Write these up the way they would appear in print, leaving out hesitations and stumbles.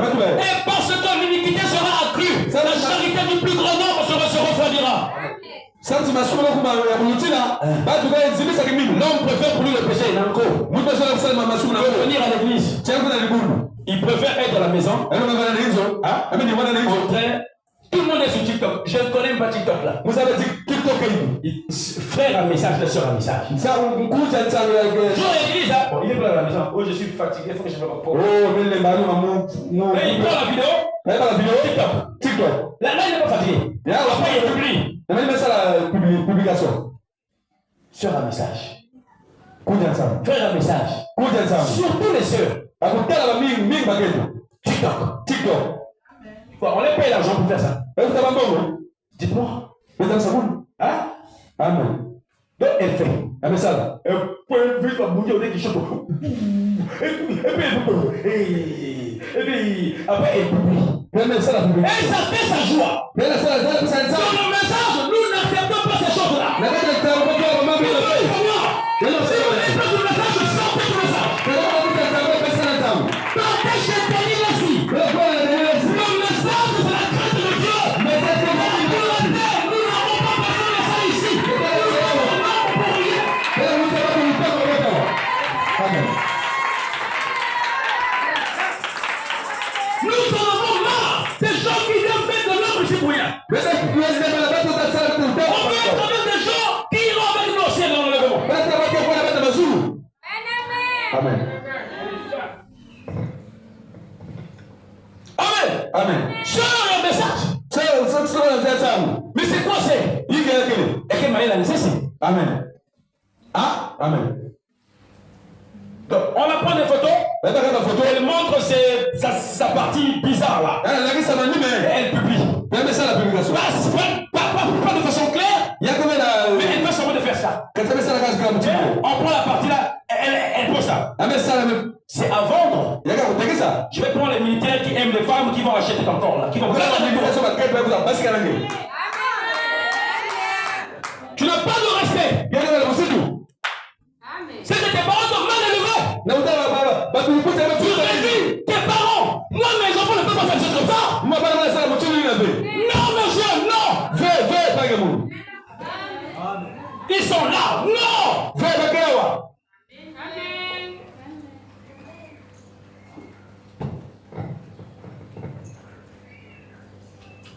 Et parce que l'iniquité sera accrue, la charité du plus grand nombre se refroidira. L'homme préfère pour lui le péché. Venir à l'église. Il préfère être à la maison. Au train. Tout le monde est sur TikTok. Je ne connais pas TikTok là. Vous avez dit TikTok. Frère à message, la soeur à message. Jour église, il est pas à la maison. Oh, je suis fatigué, il faut que je me repose. Mais il prend la vidéo. TikTok. Là, il n'est pas fatigué. Après, il publie. Il met ça la publication. Soeur à message. Frère à message. Surtout les sœurs. TikTok. On les paye l'argent pour faire ça. Dites-moi. Hein? Amen. Donc elle fait. Elle ça. Elle peut vite la bouger au nez qui chante. Et puis après elle publie. Et ça fait sa joie. Dans le message, nous n'acceptons pas ces choses-là. Amen. Amen. Sœur, un message. Mais c'est quoi c'est? Amen. Ah, amen. Donc, on va prendre des photos. Elle montre sa partie bizarre là. Elle publie. Pas de façon claire. Mais elle veut seulement de faire ça. On prend la partie là. Elle pose ça. C'est à vendre. Je vais prendre les militaires qui aiment les femmes qui vont acheter ton corps là. Qui vont tu n'as pas de respect. C'est que tes parents t'ont mal élevé. Tu réduis tes parents. Moi, mes enfants ne peuvent pas faire des choses comme ça. Non, monsieur, non. Ils sont là. Non.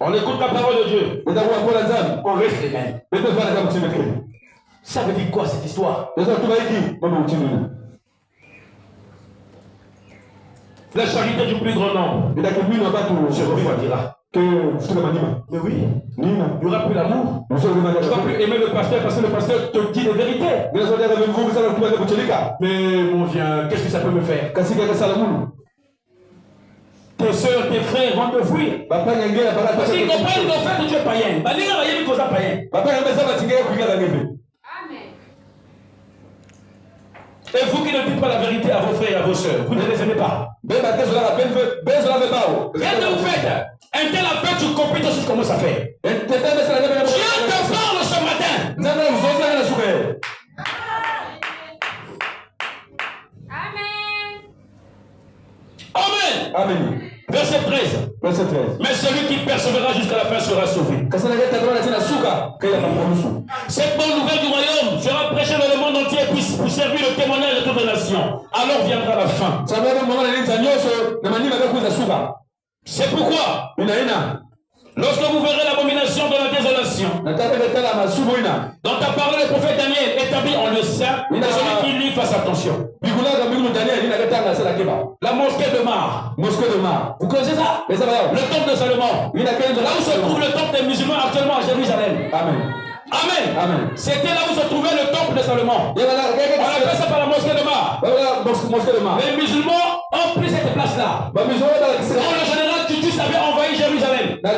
On écoute la parole de Dieu. On reste les mêmes. Ça veut dire quoi cette histoire? La charité du plus grand nombre se refroidira. Mais oui, il n'y aura plus l'amour. Tu ne vas plus aimer le pasteur parce que le pasteur te dit des vérités. Mais mon vieux, qu'est-ce que ça peut me faire? Tes soeurs, tes frères vont te fuir. Parce qu'ils comprennent qu'en fait tu es païen. Et vous qui ne dites pas la vérité à vos frères et à vos soeurs, vous ne les aimez pas. Qu'est-ce que vous faites? Un tel appel sur compétence, comment ça fait? Dieu te parle ce matin. Amen. Amen. Verset 13. Mais celui qui persévérera jusqu'à la fin sera sauvé. Cette bonne nouvelle du royaume sera prêchée dans le monde entier pour servir le témoignage de toutes les nations. Alors viendra la fin. C'est pourquoi, lorsque vous verrez l'abomination de la désolation, dont a parlé le prophète Daniel, établi en le sein, celui qui lit fasse attention. La mosquée de Mar. Vous connaissez ça? Le temple de Salomon. Là où se trouve le temple des musulmans actuellement à Jérusalem. Amen. C'était là où se trouvait le temple de Salomon. On appelle ça par la mosquée de Mar. Les musulmans ont pris cette place-là. Quand le général Titus avait envahi Jérusalem, ils ont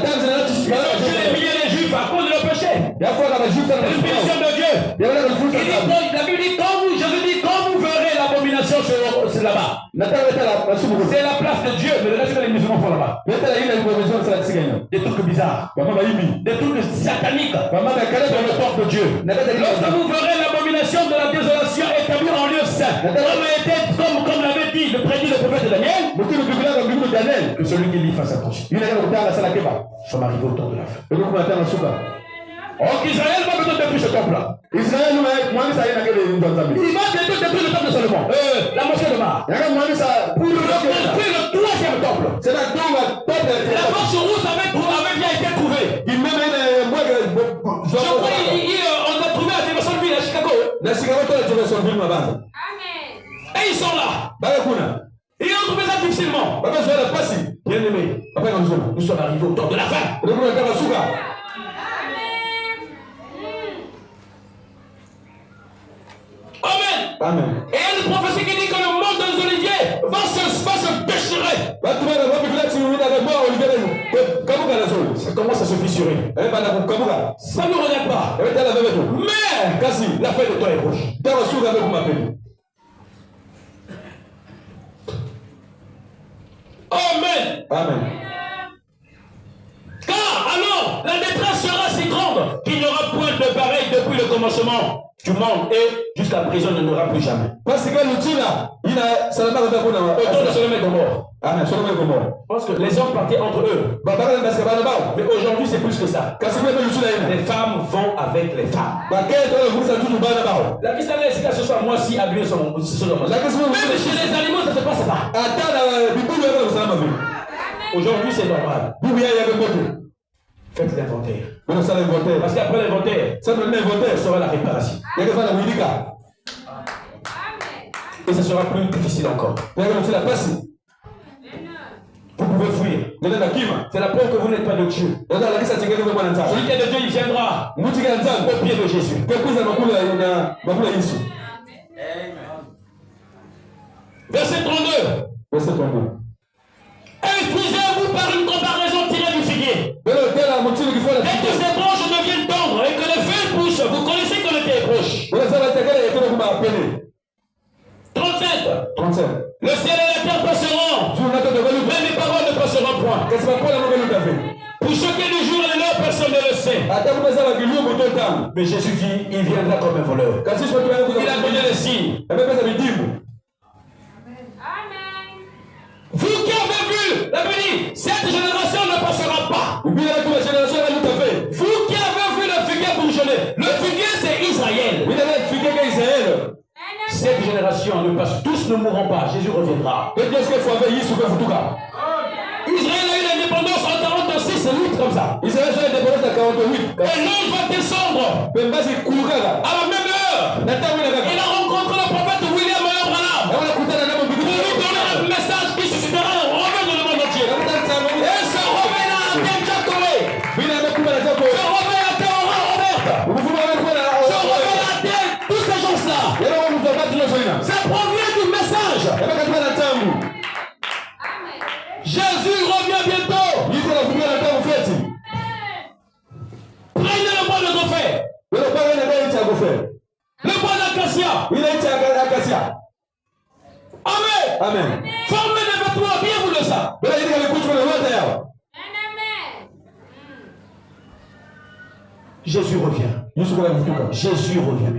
tué les milliers de juifs à cause de leur péché. Une punition de Dieu. La Bible dit, Jésus dit, quand vous verrez l'abomination c'est là-bas. C'est la place de Dieu, mais le reste que les musulmans font là-bas. Des trucs bizarres. Des trucs sataniques dans le temple de Dieu. Lorsque vous verrez l'abomination de la désolation établie en lieu saint, comme l'avait dit dit, le prédit le prophète Daniel, que celui qui lit fasse attention. Nous sommes arrivés au temps de la fin. Donc Israël va bientôt détruire ce temple-là. Il va bientôt détruire le temple de Salomon. La mosquée de Mar. Pour reconstruire le troisième temple. C'est la porte sur où ça avait bien été trouvé. Je crois qu'on a trouvé à Jeffersonville, à Chicago. Amen. Et ils sont là. Ils ont trouvé ça difficilement. Bien aimé, nous sommes arrivés au temps de la fin. Amen. Amen. Et il y a une prophétie qui dit que le monde des oliviers va se déchirer. Ça commence à se fissurer. Ça ne nous regarde pas. Mais la fin de toi est proche. Amen. Amen. Car alors la détresse sera si grande qu'il n'y aura point de pareil depuis le commencement du monde et jusqu'à présent ne n'aura plus jamais. Parce que l'outil là, il a Sodome et Gomorrhe. Amen. Sodome et Gomorrhe. Parce que les hommes partaient entre eux. Mais aujourd'hui c'est plus que ça. Les femmes vont avec les femmes. La question est que ce soit moi si habillé sur mon Sodome. Même chez les animaux ça ne se passe pas. Aujourd'hui c'est normal. Faites l'inventaire. Parce qu'après l'inventaire, ça sera la réparation. Et ça sera plus difficile encore. Vous pouvez fuir. C'est la preuve que vous n'êtes pas de Dieu. Celui qui est de Dieu, il viendra au pied de Jésus. Verset 32. Instruisez-vous par une comparaison tirée du figuier. Dès que ces branches deviennent tendres et que les feuilles poussent, vous connaissez que le temps est proche. 37. Le ciel et la terre passeront, mais mes paroles ne passeront point. Pour ce qui est du jour et de l'heure, personne ne le sait. Mais Jésus dit, il viendra comme un voleur. Il a donné les signes. Vous qui avez vu, la béni, cette génération ne passera pas. Vous qui avez vu le figuier bourgeonner, le figuier c'est Israël. Cette génération ne passe, tous ne mourront pas, Jésus reviendra. Israël a eu l'indépendance en 46 et 8 comme ça. Et l'ange va descendre à la même heure. Il a rencontré le prophète William Branham pour lui donner un message qui suscitera le revers de le monde entier. Et ce revers-là a été déjà tombé. Ce revers a été Robert. Ce revers a été tous ces gens-là. Ça provient du message. Jésus revient bientôt. Prenez le bois de Gopher. Le bois d'acacia. Amen. Formez des vêtements, bien vous le savez. Jésus revient. Jésus revient. Jésus revient.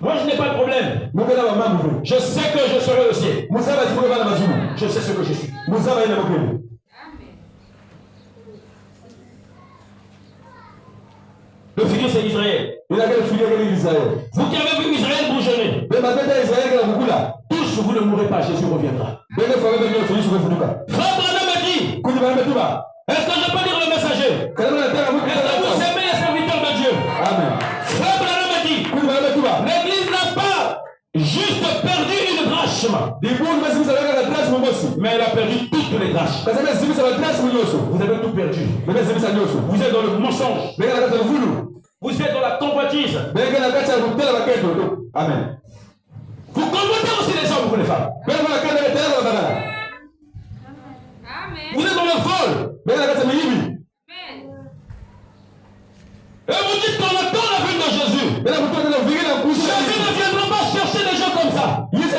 Moi je n'ai pas de problème. Je sais que je serai au ciel. Je sais ce que je suis. Le figuier c'est Israël. Vous qui avez vu Israël bourgeonner, tous vous ne mourrez pas, Jésus reviendra. Frère Branham m'a dit, est-ce que je peux dire le messager? Est-ce que vous aimez les serviteurs de Dieu? Amen. Frère Branham m'a dit, l'église n'a pas juste perdu une drachme, mais elle a perdu toutes les drachmes. Vous avez tout perdu. Vous êtes dans le mensonge. Vous êtes dans la convoitise. Amen. Vous convoitez aussi les hommes pour les femmes. Vous êtes dans le vol. Et vous dites qu'on attend la venue de Jésus. Jésus ne viendra pas chercher des gens comme ça. Jésus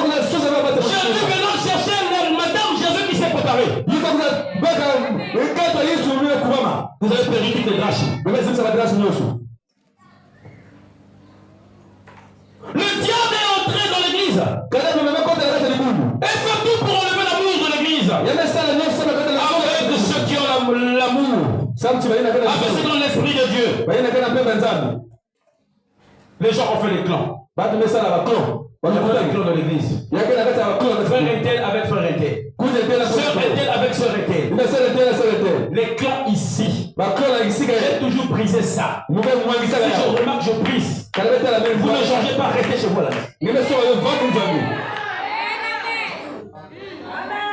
viendra chercher madame Jésus qui s'est préparé. Vous avez perdu toutes les drachmes. Avancez dans l'esprit de Dieu. Les gens ont fait des clans. On a fait des clans dans l'église. Frère Intel avec frère Intel. Sœur Intel avec sœur Intel. Les clans ici. J'ai toujours brisé ça. Si je remarque, je brise. Vous ne changez pas, restez chez vous là.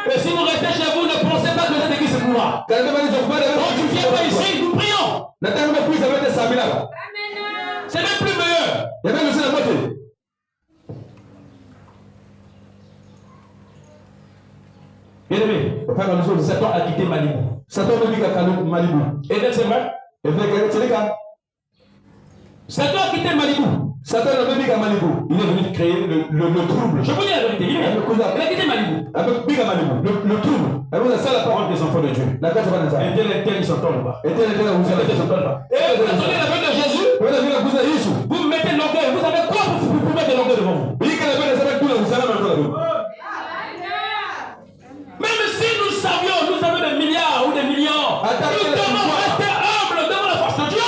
Et si vous restez chez vous, ne pensez pas que cette église est pour moi. Quand tu ne viens pas ici, nous prions. C'est même plus meilleur. Bien aimé, Satan a quitté Malibu. Et c'est vrai? Satan a quitté Malibu. Il est venu créer le trouble. Je vous dis la vérité. Il a quitté Malibu. Le trouble. C'est la parole des enfants de Dieu. Un tel, ils s'entendent pas. Et vous attendez la parole de Jésus. Vous mettez l'orgueil. Vous savez quoi pour mettre l'orgueil devant vous? Même si nous savions, nous avons des milliards ou des millions, nous devons rester humbles devant la force de Dieu.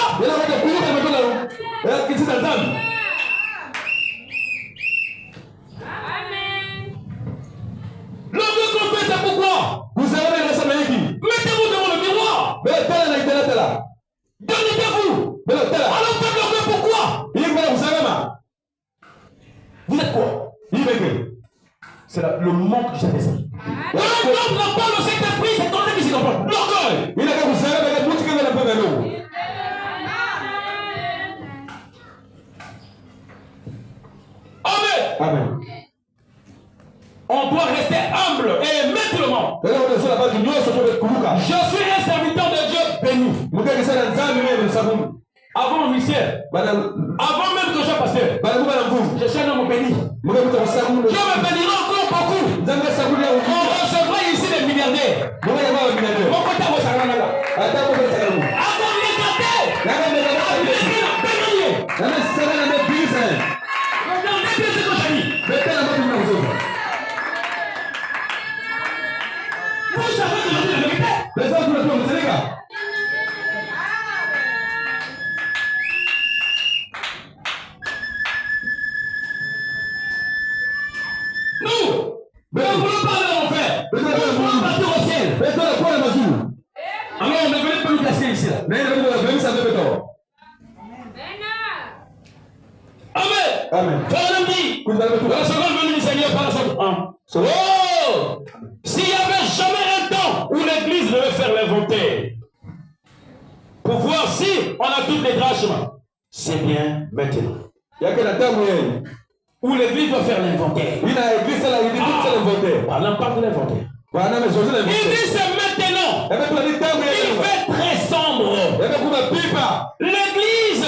L'orgueil qu'on fait, c'est pourquoi? Mettez-vous devant le miroir. Donnez-vous. Alors faites l'orgueil pourquoi? Vous êtes quoi? C'est le manque du Saint-Esprit. Quand l'homme n'a pas le Saint-Esprit, c'est comme ça qu'il s'y comporte. L'orgueil. Amen. On doit rester humble et aimer tout le monde. Je suis un serviteur de Dieu béni. Avant mon ministère, avant même que je sois pasteur, je suis un homme béni. Dieu me bénira encore beaucoup. On recevra ici des milliardaires. Mon côté, vous savez, nous voulons pas l'enfer. Nous voulons partir au ciel. Alors on ne venait pas nous casser ici là. Amen. Frère dit, dans la seconde venue du Seigneur par la sorte 1. Oh! S'il n'y avait jamais un temps où l'église devait faire l'inventaire pour voir si on a toutes les drachmes, c'est bien maintenant. Où l'église doit faire l'inventaire. Parlant pas de l'inventaire. Il dit c'est maintenant. Il fait très sombre. L'église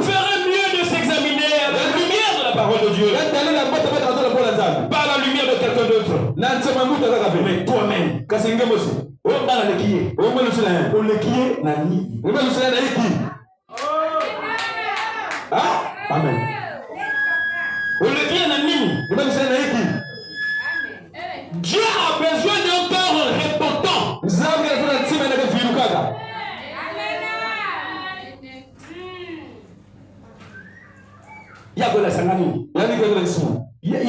ferait mieux de s'examiner à la lumière de la parole de Dieu. Pas la lumière de quelqu'un d'autre. Mais toi-même. Amen. Dieu a besoin d'un cœur repentant. Il y a de la sangani. Il y a de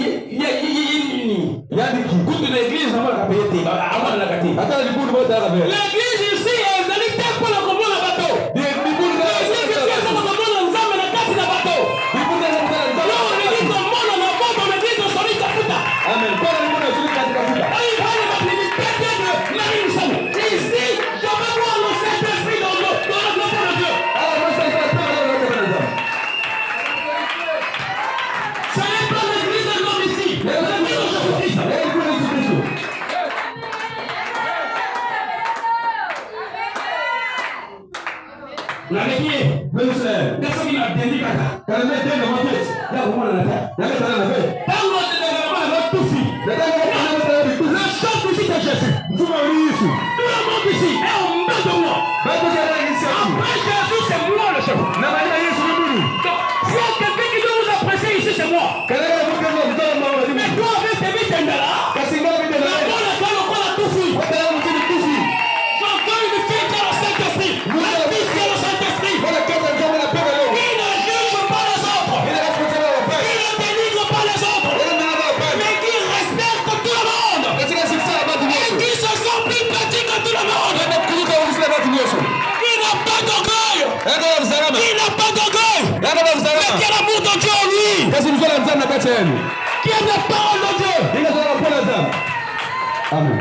l'église. L'église ici est pour le commun de bateau. Amen. Ici, je veux voir le Saint-Esprit dans le peuple de Dieu. Ce n'est pas l'église de l'homme ici. C'est l'église de Jésus-Christ. La métier. Personne qui m'a dédié à ça. Quand on est dans mon fils, là où on a la terre. Quand on est tout fait. Le chant ici, c'est Jésus. Tout le monde ici est en bas de moi. Après Jésus, c'est moi le chef. Donc, s'il y a quelqu'un qui doit vous apprécier ici, c'est moi. Mais toi, avec tes vies, t'es là. La bonne école, on a tout fait. J'entends une fille qui a le Saint-Esprit. Dieu en lui. Qui aime la parole de Dieu. Amen.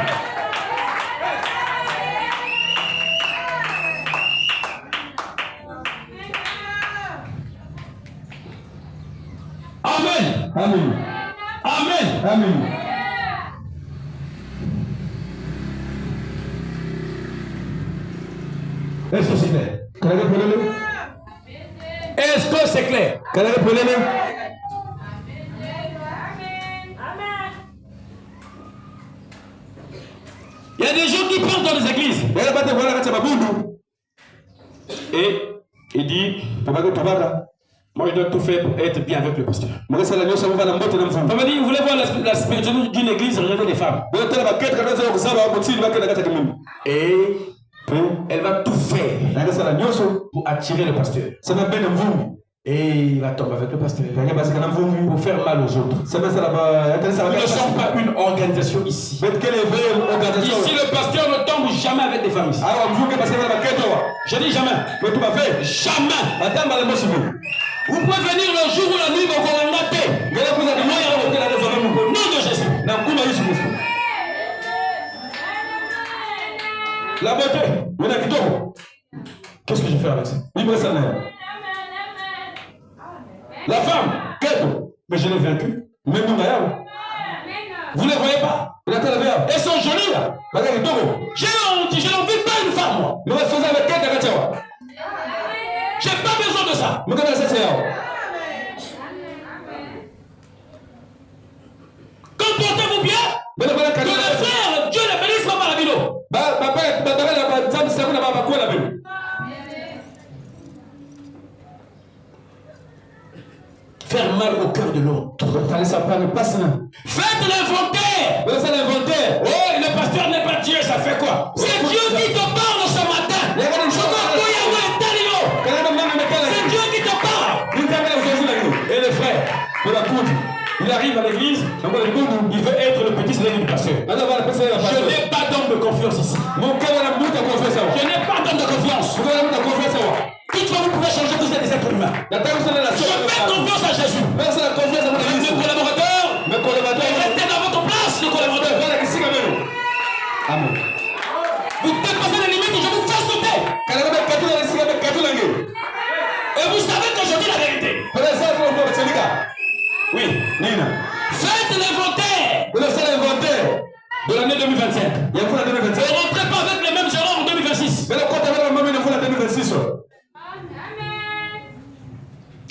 Amen. Amen. Amen. Amen. Est-ce que c'est clair? Est-ce que c'est clair? Il y a des gens qui partent dans les églises. Et il dit, moi je dois tout faire pour être bien avec le pasteur. On m'a dit, vous voulez voir la spiritualité d'une église, regardez les femmes. Et elle va tout faire pour attirer le pasteur. Et il va tomber avec le pasteur pour faire mal aux autres. Nous ne sommes pas une organisation ici. Ici, le pasteur ne tombe jamais avec des femmes ici. Je dis jamais. Jamais. Vous pouvez venir le jour ou la nuit, mais vous n'en avez pas. Au nom de Jésus. La beauté. Qu'est-ce que je fais avec ça? La femme, mais je l'ai vaincue. Vous ne les voyez pas? Elles sont jolies là. Je n'en veux pas une femme, moi. J'ai pas besoin de ça. Comportez-vous bien. Que les frères, Dieu les bénisse par la bilo. Faire mal au cœur de l'autre. Faites l'inventaire. Oh, le pasteur n'est pas Dieu, ça fait quoi? C'est Dieu qui te parle ce matin. C'est Dieu qui te parle. Et le frère, il arrive à l'église, il veut être le petit slave du pasteur. Je n'ai pas d'homme de confiance ici. Je n'ai pas d'homme de confiance. Toutefois, vous pouvez changer tous ces êtres humains. Je fais confiance à Jésus. Mes collaborateurs, restez dans votre place, les collaborateurs. Amen. Vous dépassez les limites, je vous fais sauter. Et vous savez que je dis la vérité. Oui. Faites l'inventaire de l'année 2025. Ne rentrez pas avec les mêmes erreurs en 2026.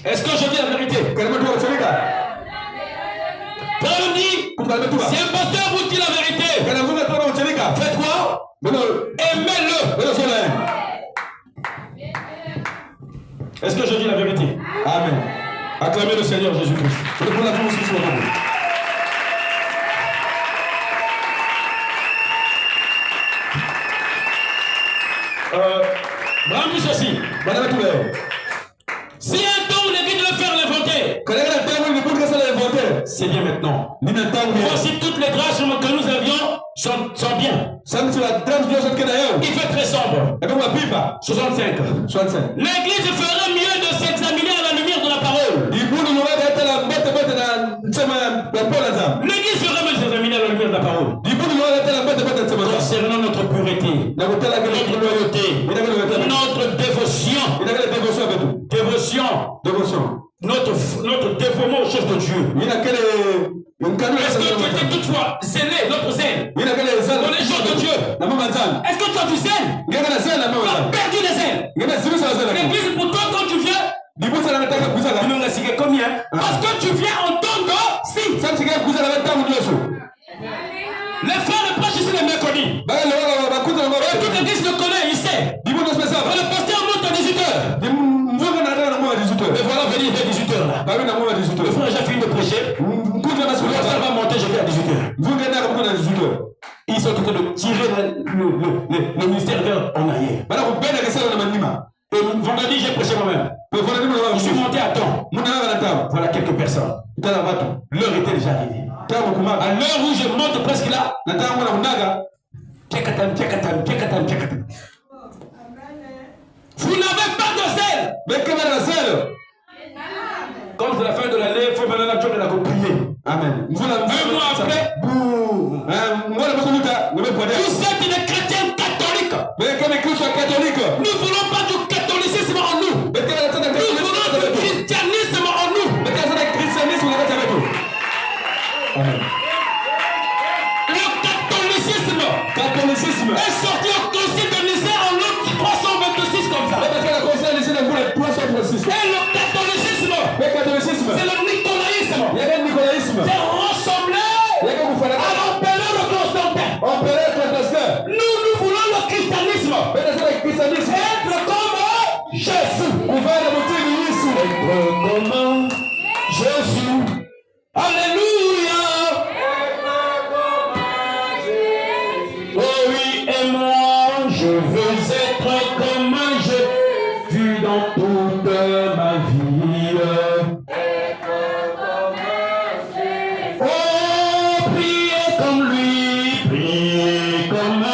Est-ce que je dis la vérité? Paul dit, si un pasteur vous dit la vérité, faites quoi? Aimez-le. Est-ce que je dis la vérité? Amen. Acclamez le Seigneur Jésus-Christ. Bram dit ceci. Si un temps l'église doit faire l'inventaire, c'est bien maintenant. Voici toutes les grâces que nous avions sont bien. Il fait très sombre. 65. L'église ferait mieux de s'examiner à la lumière de la parole. L'église ferait mieux de s'examiner à la lumière de la parole. Concernant notre pureté, notre loyauté, notre dévotion, notre dévouement aux choses de Dieu. Est-ce que tu étais toutefois zélé, notre zèle, pour les choses de Dieu? Est-ce que tu as du zèle? Tu as perdu les zèles. L'église, pour toi, quand tu viens, combien? Parce que tu viens en tant que si. Les frères ne prêchent ici les méconnus. Et toute l'église le connaît, il sait. Le pasteur monte à 18h. Et voilà, venir vers 18h là. Le frère, j'ai fini de prêcher. Le pasteur va monter, je vais à 18h. Ils sont en train de tirer le ministère vers en arrière. Et vendredi, j'ai prêché moi-même. Je suis monté à temps. Voilà quelques personnes. L'heure était déjà arrivée. À l'heure où je monte presque là, vous n'avez pas de zèle. Comme c'est la fin de l'année, il faut maintenant la journée de la prier. Amen. Un mois après, boum. Vous êtes des chrétiens catholiques. Nous ne voulons pas du catholicisme en nous. Nous voulons du christianisme en nous. Amen. Le catholicisme est sorti au concile de Nicée en août 326 comme ça. Et le catholicisme, c'est le nicolaïsme. C'est ressembler à l'empereur Constantin. Nous voulons le christianisme. Être comme Jésus. Être comme Jésus. Alléluia. Oh oui, et moi, je veux être comme Jésus dans toute ma vie. Oh, priez comme lui, priez comme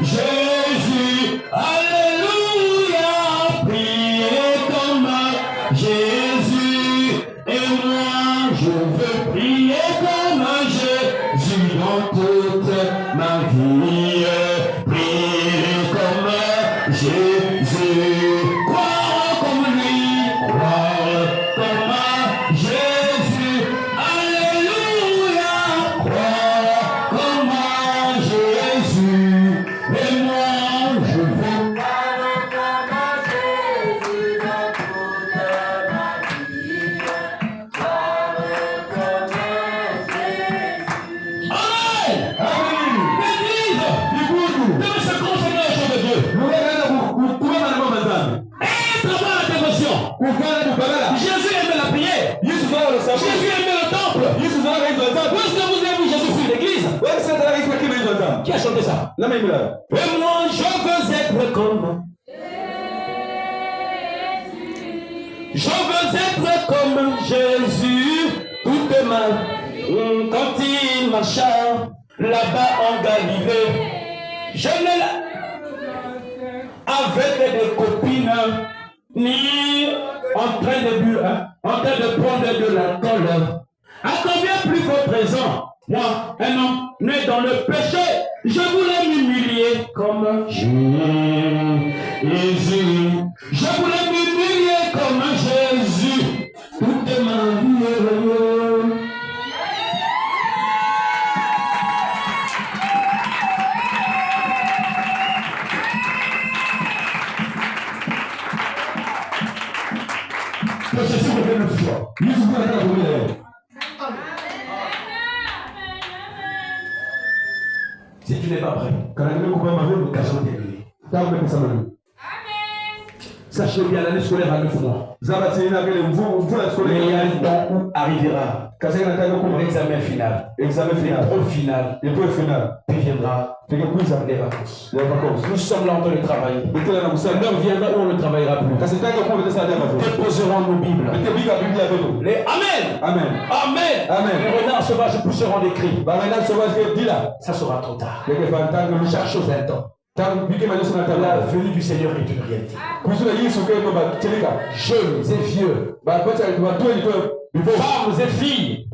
Jésus. Alléluia, priez comme Jésus. Et moi, je veux prier comme Jésus dans toute ma vie. Prier comme Jésus. Croire comme lui, croire comme Jésus. Alléluia, croire comme Jésus. Et moi, je veux Jésus aimait la prière. Jésus aimait le temple. Où est-ce que vous avez vu Jésus sur l'église? Qui a chanté ça? Et moi, je veux être comme. Je veux être comme Jésus toute ma. Quand il marcha là-bas en Galilée, je ne l'ai avec des copines ni en train de prendre de l'alcool. À combien plus fort présent, moi, un homme né dans le péché, je voulais m'humilier comme Jésus. Je voulais m'humilier comme Jésus. Toute ma vie. Que Jésus revienne notre foi. Si tu n'es pas prêt, l'occasion est terminée. Sachez bien, l'année scolaire a 9 mois. Mais il y a un temps où arrivera l'examen final. L'épreuve finale. Puis viendra les vacances. Nous sommes là en train de travailler. L'heure viendra où on ne travaillera plus. Déposerons nos Bibles. Les Amen. Amen. Amen. Amen. Les renards sauvages pousseront des cris. Ça sera trop tard. Chaque chose a un temps. La venue du Seigneur est une réalité. Jeunes et vieux, femmes et filles,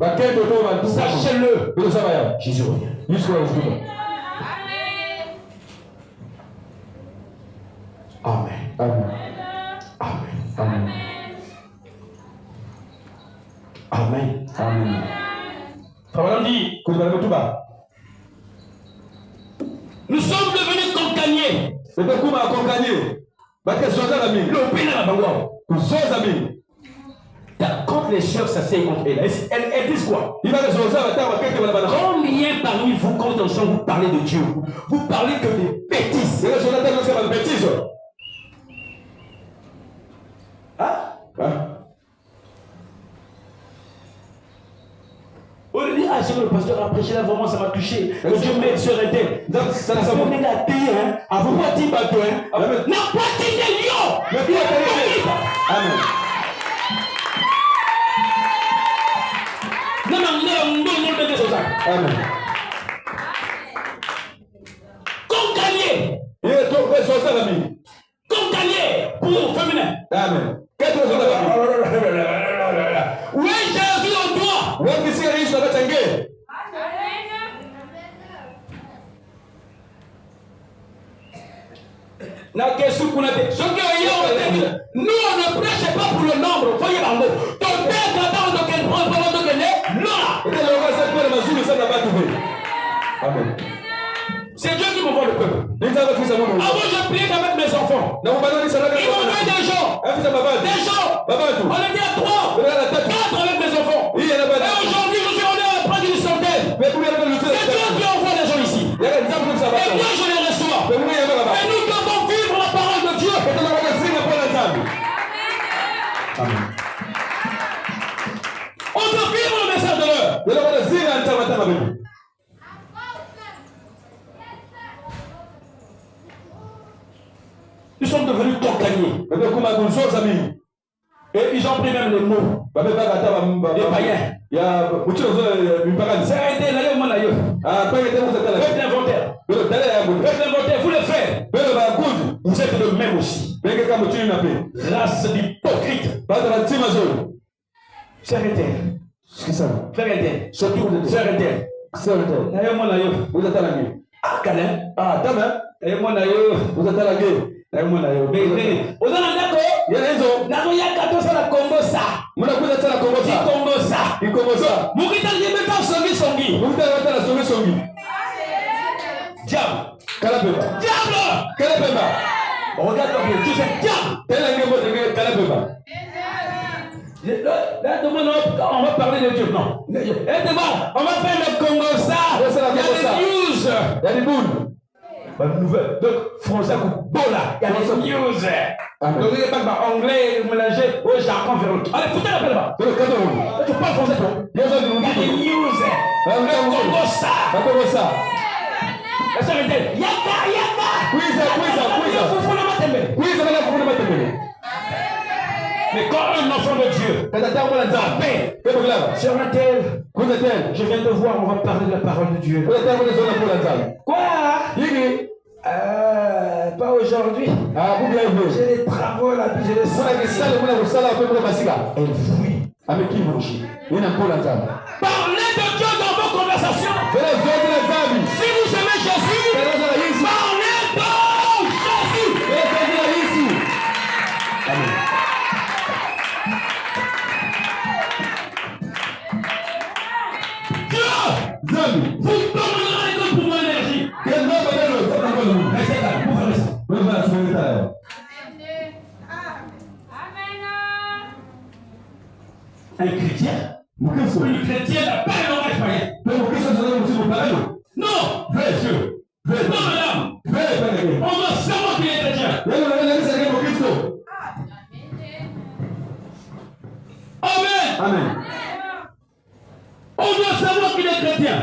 sachez-le, Jésus revient. Amen. Amen. Amen. Amen. Amen. Amen. Frère dit, nous sommes devenus campagners. Le pays n'a pas quand les chefs s'asseyent contre elle, elles disent quoi? Combien parmi vous, quand ensemble vous parlez de Dieu, vous parlez que des bêtises? Hein? On dit, ah, c'est le pasteur a prêché là, vraiment ça m'a touché. Que Dieu m'aide sur un tel. Ça on est là, hein? À vous pas dire bateau, hein? N'a pas dit des lions! Amen. Non, Amen. Comme gagner pour féminin. Amen. Ou wakisikia Yesu akachangia. Na question qu'on a fait. Ce que nous on ne prêche pas pour le nombre. Voyez là, ton père quand on quel point pour donc là. Amen. C'est Dieu qui m'envoie le peuple. Avant je prie avec mes enfants. Ils m'ont donné des gens. Des gens. On était à 3, 4 avec mes enfants. Et aujourd'hui je suis en train de prendre une centaine. C'est Dieu qui envoie les gens ici. Et moi je les reçois. Et nous devons vivre la parole de Dieu. Amen. On doit vivre le message de l'heure. Nous sommes devenus torganiers. Et ils ont pris même les mots. Les païens. C'est arrêté, faites l'inventaire. Faites l'inventaire, vous le faites. Vous êtes le même aussi. Race d'hypocrite. Frère Inter. Frère Inter. Surtout frère Inter. Vous êtes à la gueule. Ah, Calin. Ah, Dame. Vous êtes à la gueule. Mais vous êtes d'accord? Il y a raison. Il y a 14 ans à Congo ça. Il Congo ça. Moukita Yemeka Songi Songi. Diable. Diable. Regarde comme tu sais diable. Là, on va parler de Dieu. Non. On va faire le Congo ça. Il y a des news. Il y a des boules. Nouvelle. Donc, français ou bola. Il y a des news. Donc, il n'y a pas anglais mélangé au jargon véron. Allez, foutez la pelle là. Tu parles français, toi. Il y a des news. Congo ça. La sœur était. Yaka. Mais quand un enfant de Dieu, sur la terre, je viens de voir, on va parler de la parole de Dieu. Quoi? Pas aujourd'hui. J'ai des travaux là, puis j'ai des salles. Elle fuit. Avec qui manger? Parlez de Dieu dans vos conversations. Si vous aimez Jésus, parlez de Jésus. Amen. Vous donnerez de pour mon énergie. Un chrétien. Une chrétienne n'a pas un langage païen. Non. Vrai Dieu. Non, madame. On doit savoir qu'il est chrétien. Amen. On doit savoir qu'il est chrétien.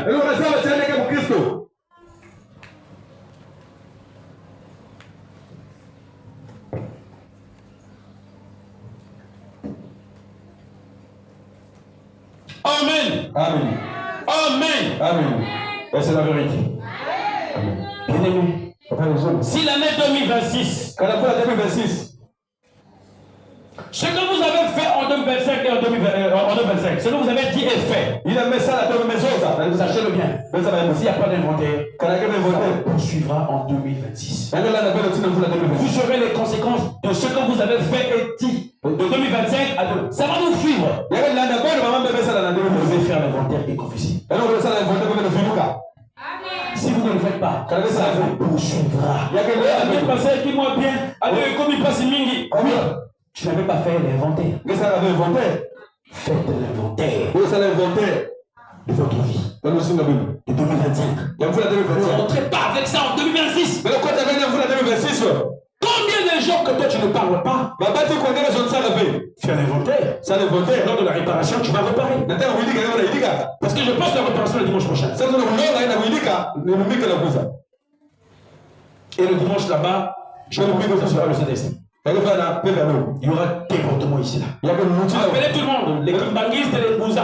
Amen. Et c'est la vérité. Bien aimé. Si l'année 2026, ce que vous avez fait en 2025 et en 2025, ce que vous avez dit est fait. Sachez-le bien. S'il n'y a pas d'inventaire, ça poursuivra en 2026. Vous saurez les conséquences de ce que vous avez fait et dit de 2025 à 2025. Ça va nous suivre. Vous devez faire l'inventaire et confesser. Si vous ne le faites pas, ça vous poursuivra. Il y a quelqu'un qui m'a bien. Allez, comme il passe mingi. Tu n'avais pas fait l'inventaire. Faites l'inventaire de votre vie. De 2025. Ne rentrez pas avec ça en 2026. Combien de gens que toi tu ne parles pas? Fais l'inventaire. Lors de la réparation, tu vas réparer. Parce que je passe la réparation le dimanche prochain. Et le dimanche là-bas, je vais vous faire sur le CDC. Il y aura déportement ici là. Appelez tout le monde, les kimbangistes et les bouza.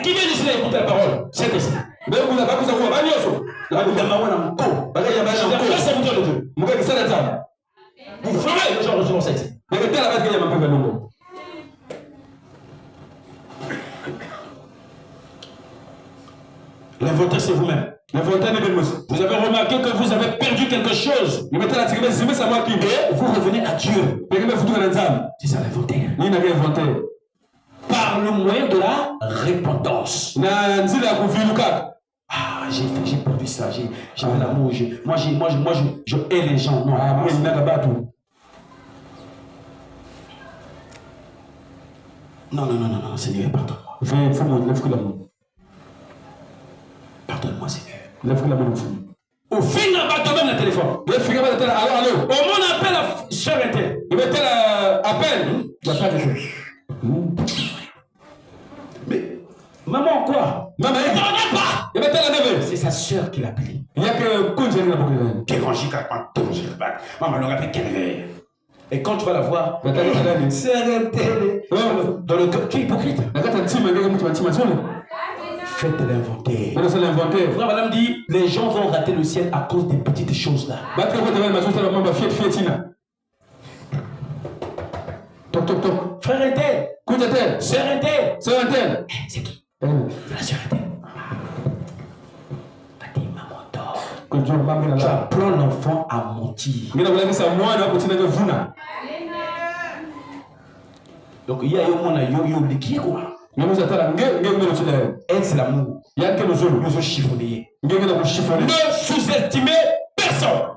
Qui vient ici là écouter la parole? C'est ici. Vous ferez le genre de sexe. L'inventaire, c'est vous-même. Vous avez remarqué que vous avez perdu quelque chose. Et vous revenez à Dieu. C'est ça l'inventaire. Par le moyen de la repentance. Ah, j'ai perdu ça. J'ai l'amour. Moi, je hais les gens. Non, non, Seigneur, pardonne-moi. Pardonne-moi, Seigneur. Au fin de même le téléphone. Au moins, on appelle la soeur interne. Mais, maman, quoi? Maman, il ne pas. C'est sa soeur qui l'a appelé. Maman, on l'appelle quelle. Et quand tu vas la voir, sœur interne. Dans le cœur, tu es hypocrite. Faites l'inventaire. Frère Madame dit, les gens vont rater le ciel à cause des petites choses là. Toc, toc, toc. Frère interne. Sœur interne. C'est qui? La sœur interne. T'as dit, maman dort. Tu apprends l'enfant à mentir. Donc il y a un yo qui quoi? Elle, c'est l'amour. Nous sommes chiffonniers. Ne sous-estimez personne.